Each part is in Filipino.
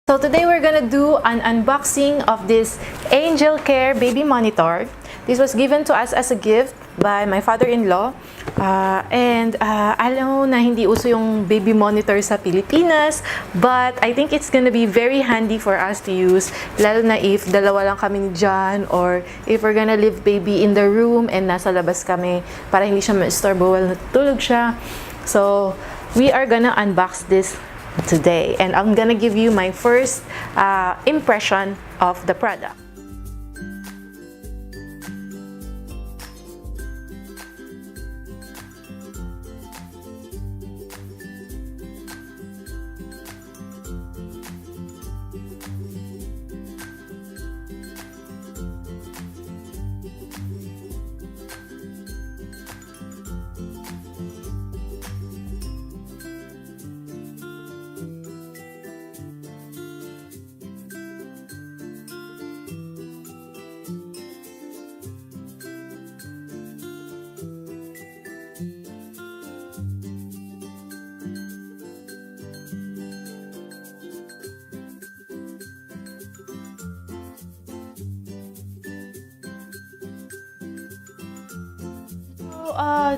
So today we're gonna do an unboxing of this Angel Care baby monitor. This was given to us as a gift by my father-in-law. Alam mo na hindi uso yung baby monitor sa Pilipinas, but I think it's gonna be very handy for us to use, lalo na if dalawa lang kami ni John, or if we're gonna leave baby in the room and nasa labas kami para hindi siya ma-istorbo while natutulog siya. So we are gonna unbox this today, and I'm gonna give you my first impression of the product.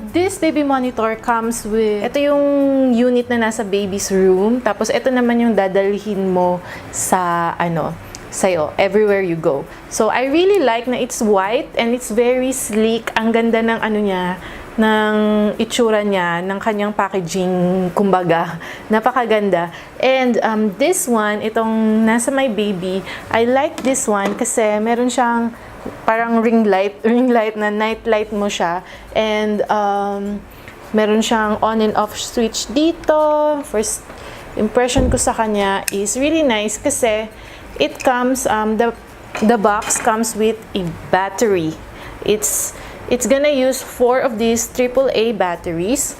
This baby monitor comes with, ito yung unit na nasa baby's room, tapos ito naman yung dadalhin mo sa, sa'yo, everywhere you go. So, I really like na it's white and it's very sleek. Ang ganda ng ng itsura niya, ng kanyang packaging, kumbaga. Napakaganda. And this one, itong nasa my baby, I like this one kasi meron siyang parang ring light na night light mo siya, and meron siyang on and off switch dito. First impression ko sa kanya is really nice kasi it comes, the box comes with a battery. It's gonna use 4 of these AAA batteries,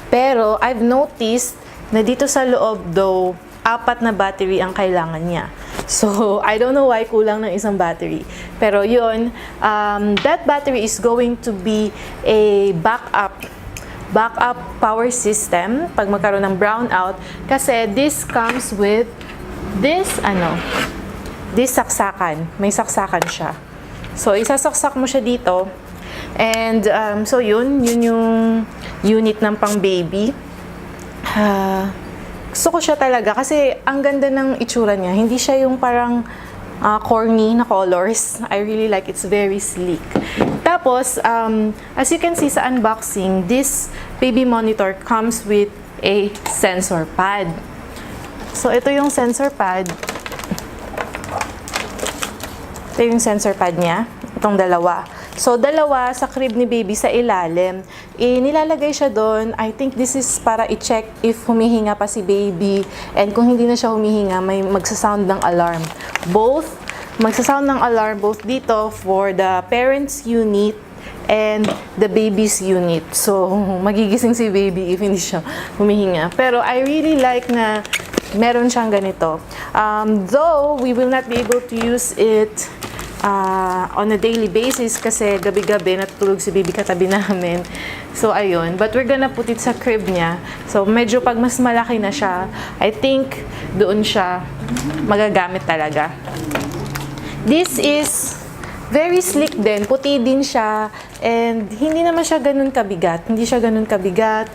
pero I've noticed na dito sa loob though 4 na battery ang kailangan niya. So, I don't know why kulang ng isang battery. Pero yun, that battery is going to be a backup power system pag magkaroon ng brownout. Kasi this comes with this, this saksakan. May saksakan siya. So, isasaksak mo siya dito. And, so yun yung unit ng pang baby. Gusto ko siya talaga kasi ang ganda ng itsura niya. Hindi siya yung parang corny na colors. I really like, it's very sleek. Tapos, as you can see sa unboxing, this baby monitor comes with a sensor pad. So, ito yung sensor pad. Ito yung sensor pad niya. Itong dalawa. So, dalawa sa crib ni baby sa ilalim. Nilalagay siya doon. I think this is para i-check if humihinga pa si baby. And kung hindi na siya humihinga, may magsasound ng alarm. Magsasound ng alarm both dito for the parents unit and the baby's unit. So, magigising si baby if hindi siya humihinga. Pero I really like na meron siyang ganito. Though, we will not be able to use it on a daily basis kasi gabi-gabi natutulog si baby katabi namin. So, ayun. But we're gonna put it sa crib niya. So, medyo pag mas malaki na siya, I think doon siya magagamit talaga. This is very sleek din. Puti din siya. And hindi naman siya ganun kabigat. Hindi siya ganun kabigat.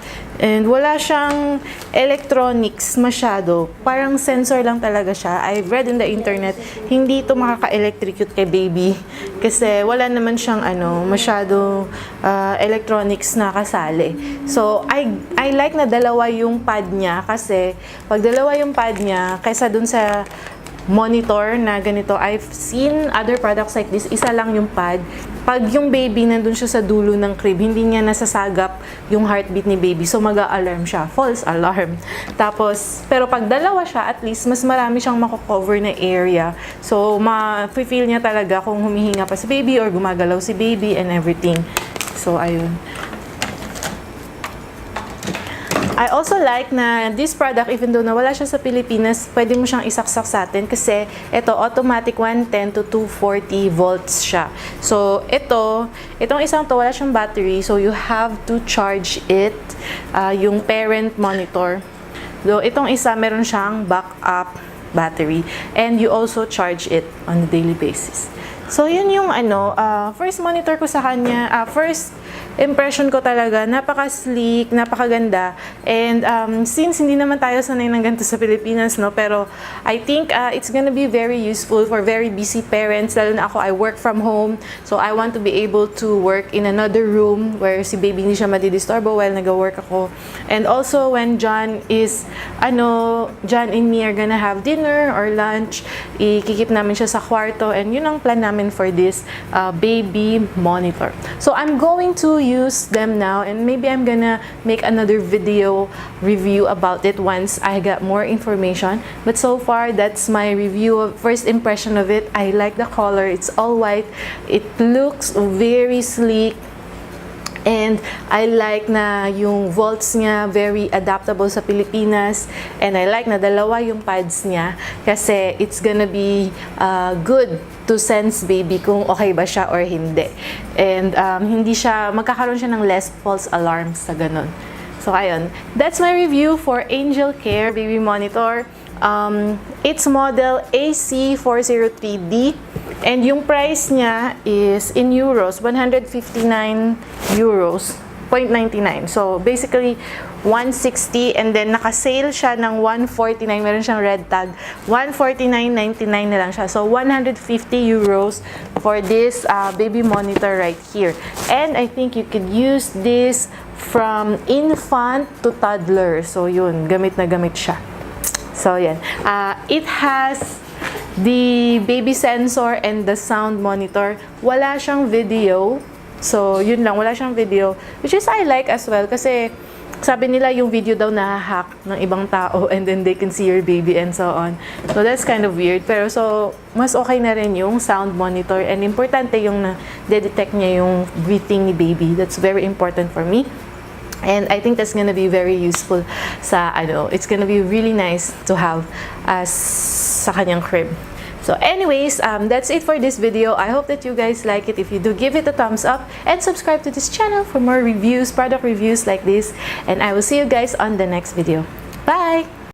And wala siyang electronics masyado. Parang sensor lang talaga siya. I've read in the internet, hindi ito makaka-electrocute kay baby. Kasi wala naman siyang masyado electronics na kasali. So, I like na dalawa yung pad niya. Kasi pag dalawa yung pad niya, kaysa dun sa monitor na ganito, I've seen other products like this, isa lang yung pad. Pag yung baby nandun siya sa dulo ng crib, hindi niya nasasagap yung heartbeat ni baby. So, mag-a-alarm siya. False alarm. Tapos, pero pag dalawa siya, at least, mas marami siyang mako-cover na area. So, ma-feel niya talaga kung humihinga pa si baby or gumagalaw si baby and everything. So, ayun. I also like na this product, even though nawala siya sa Pilipinas, pwede mo siyang isaksak sa atin kasi ito, automatic 110 to 240 volts siya. So, itong isang to, wala siyang battery, so you have to charge it, yung parent monitor. Though, itong isa, meron siyang backup battery, and you also charge it on a daily basis. So, yun yung first monitor ko sa kanya. First impression ko talaga, napaka-sleek, napakaganda. And since hindi naman tayo sanay ng ganito sa Pilipinas, no? Pero I think it's gonna be very useful for very busy parents. Lalo na ako, I work from home. So, I want to be able to work in another room where si baby hindi siya madidisturbo while nag-work ako. And also, when John and me are gonna have dinner or lunch, ikikip namin siya sa kwarto. And yun ang plan namin for this baby monitor. So I'm going to use them now, and maybe I'm gonna make another video review about it once I got more information. But so far, that's my review of first impression of it. I like the color. It's all white. It looks very sleek. And I like na yung volts niya, very adaptable sa Pilipinas. And I like na dalawa yung pads niya kasi it's gonna be good to sense baby kung okay ba siya or hindi. And magkakaroon siya ng less false alarms sa ganun. So ayun, that's my review for Angel Care Baby Monitor. It's model AC403D. And yung price niya is in euros, 159 euros, 0.99. So, basically, 160, and then naka-sale siya ng 149. Meron siyang red tag. 149.99 na lang siya. So, 150 euros for this baby monitor right here. And I think you could use this from infant to toddler. So, yun. Gamit na gamit siya. So, yan. It has the baby sensor and the sound monitor. Wala siyang video. So, yun lang. Wala siyang video. Which is I like as well. Kasi, sabi nila yung video daw na-hack ng ibang tao and then they can see your baby and so on. So, that's kind of weird. Pero, so, mas okay na rin yung sound monitor. And importante yung na-detect niya yung breathing ni baby. That's very important for me. And I think that's gonna be very useful sa, it's gonna be really nice to have sa kanyang crib. So anyways, that's it for this video. I hope that you guys like it. If you do, give it a thumbs up and subscribe to this channel for more reviews, product reviews like this. And I will see you guys on the next video. Bye!